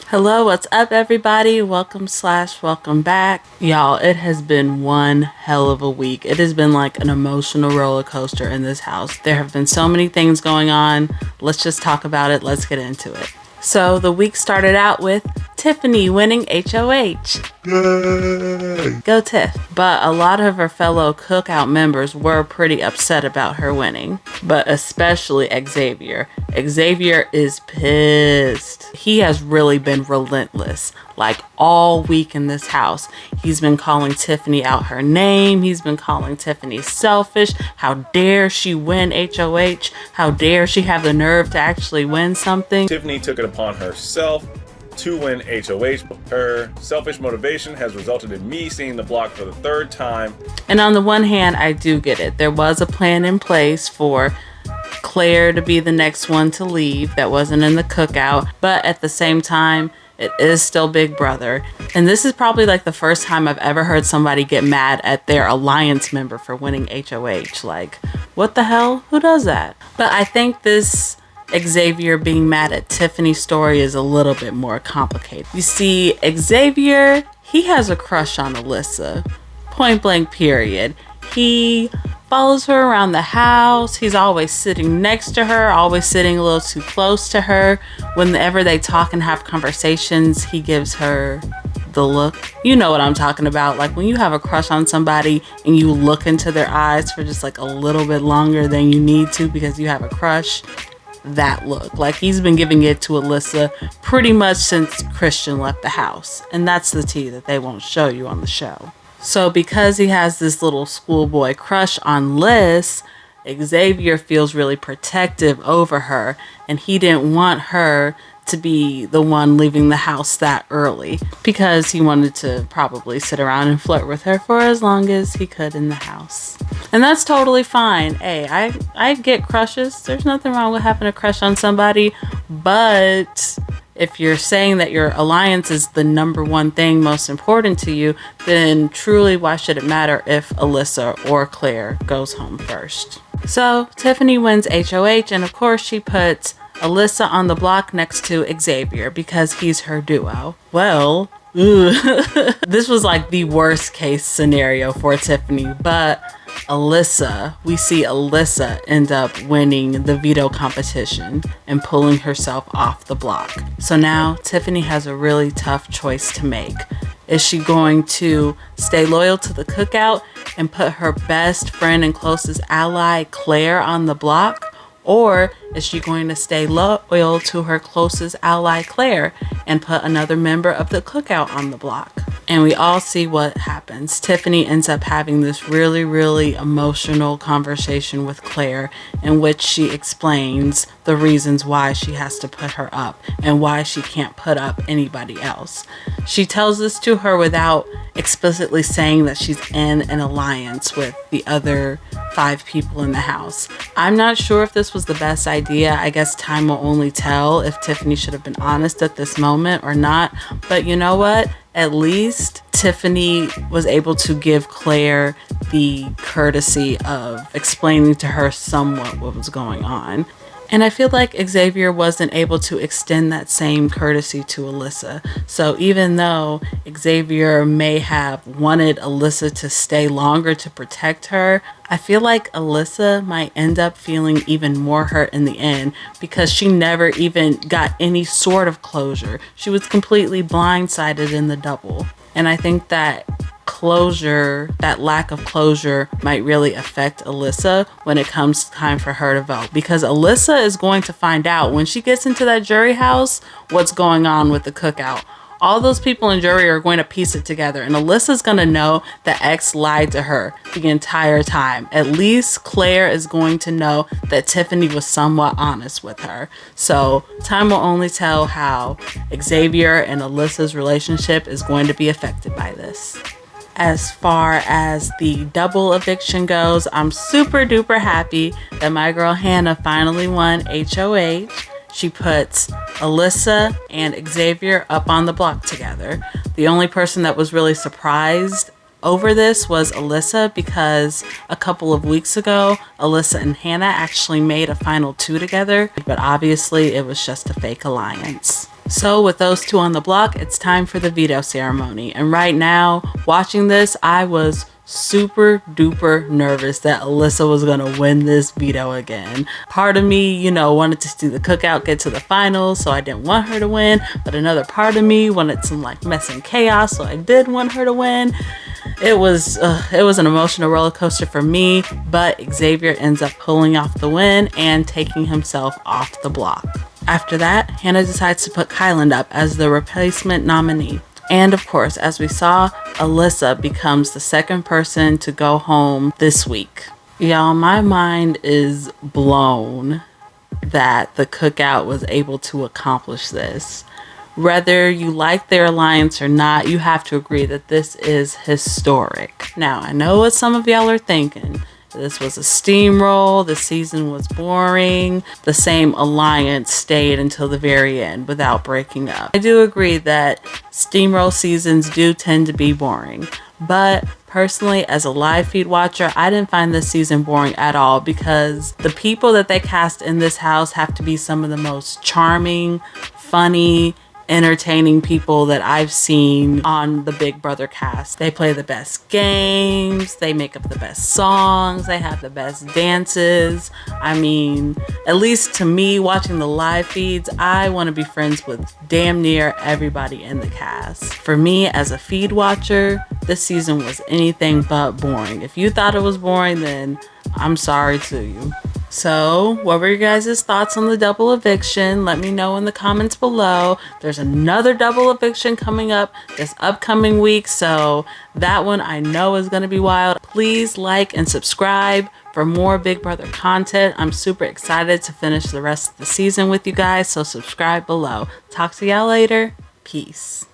Hello, what's up everybody? Welcome back. Y'all, it has been one hell of a week. It has been like an emotional roller coaster in this house. There have been so many things going on. Let's just talk about it. Let's get into it. So the week started out with Tiffany winning HOH. Yay! Go Tiff. But a lot of her fellow cookout members were pretty upset about her winning, but especially Xavier. Xavier is pissed. He has really been relentless, like all week in this house. He's been calling Tiffany out her name. He's been calling Tiffany selfish. How dare she win HOH? How dare she have the nerve to actually win something? Tiffany took it upon herself to win HOH. Her selfish motivation has resulted in me seeing the block for the third time. And on the one hand, I do get it. There was a plan in place for Claire to be the next one to leave that wasn't in the cookout, but at the same time, it is still Big Brother. And this is probably like the first time I've ever heard somebody get mad at their alliance member for winning HOH. Like, what the hell? Who does that? But I think this Xavier being mad at Tiffany's story is a little bit more complicated. You see, Xavier, he has a crush on Alyssa. Point blank period. He follows her around the house. He's always sitting next to her, always sitting a little too close to her. Whenever they talk and have conversations, he gives her the look. You know what I'm talking about. Like when you have a crush on somebody and you look into their eyes for just like a little bit longer than you need to because you have a crush. That look. Like he's been giving it to Alyssa pretty much since Christian left the house. And that's the tea that they won't show you on the show. So because he has this little schoolboy crush on Liz, Xavier feels really protective over her, and he didn't want her to be the one leaving the house that early because he wanted to probably sit around and flirt with her for as long as he could in the house. And that's totally fine. Hey, I get crushes. There's nothing wrong with having a crush on somebody, but if you're saying that your alliance is the number one thing most important to you, then truly why should it matter if Alyssa or Claire goes home first? So Tiffany wins HOH, and of course she puts Alyssa on the block next to Xavier because he's her duo. Well, this was like the worst case scenario for Tiffany, but we see Alyssa end up winning the veto competition and pulling herself off the block. So now Tiffany has a really tough choice to make. Is she going to stay loyal to the cookout and put her best friend and closest ally, Claire, on the block? Or is she going to stay loyal to her closest ally, Claire, and put another member of the cookout on the block? And we all see what happens. Tiffany ends up having this really, really emotional conversation with Claire in which she explains the reasons why she has to put her up and why she can't put up anybody else. She tells this to her without explicitly saying that she's in an alliance with the other 5 people in the house. I'm not sure if this was the best idea. I guess time will only tell if Tiffany should have been honest at this moment or not. But you know what? At least Tiffany was able to give Claire the courtesy of explaining to her somewhat what was going on. And I feel like Xavier wasn't able to extend that same courtesy to Alyssa. So even though Xavier may have wanted Alyssa to stay longer to protect her, I feel like Alyssa might end up feeling even more hurt in the end because she never even got any sort of closure. She was completely blindsided in the double. And I think that that lack of closure might really affect Alyssa when it comes time for her to vote, because Alyssa is going to find out when she gets into that jury house what's going on with the cookout. All those people in jury are going to piece it together, and Alyssa's going to know that X lied to her the entire time. At least Claire is going to know that Tiffany was somewhat honest with her. So time will only tell how Xavier and Alyssa's relationship is going to be affected by this. As far as the double eviction goes, I'm super duper happy that my girl Hannah finally won HOH. She puts Alyssa and Xavier up on the block together. The only person that was really surprised over this was Alyssa, because a couple of weeks ago, Alyssa and Hannah actually made a final 2 together, but obviously it was just a fake alliance. So with those two on the block, it's time for the veto ceremony. And right now, watching this, I was super duper nervous that Alyssa was gonna win this veto again. Part of me, you know, wanted to see the cookout get to the finals, so I didn't want her to win. But another part of me wanted some like mess and chaos, so I did want her to win. It was an emotional roller coaster for me, but Xavier ends up pulling off the win and taking himself off the block. After that, Hannah decides to put Kyland up as the replacement nominee. And of course, as we saw, Alyssa becomes the second person to go home this week. Y'all, my mind is blown that the cookout was able to accomplish this. Whether you like their alliance or not, you have to agree that this is historic. Now, I know what some of y'all are thinking. This was a steamroll, the season was boring, the same alliance stayed until the very end without breaking up. I do agree that steamroll seasons do tend to be boring, but personally, as a live feed watcher, I didn't find this season boring at all because the people that they cast in this house have to be some of the most charming, funny, entertaining people that I've seen on the Big Brother cast. They play the best games, they make up the best songs, they have the best dances. I mean, at least to me, watching the live feeds, I want to be friends with damn near everybody in the cast. For me, as a feed watcher, this season was anything but boring. If you thought it was boring, then I'm sorry to you. So, what were your guys' thoughts on the double eviction? Let me know in the comments below. There's another double eviction coming up this upcoming week, so that one I know is going to be wild. Please like and subscribe for more Big Brother content. I'm super excited to finish the rest of the season with you guys, so subscribe below. Talk to y'all later. Peace.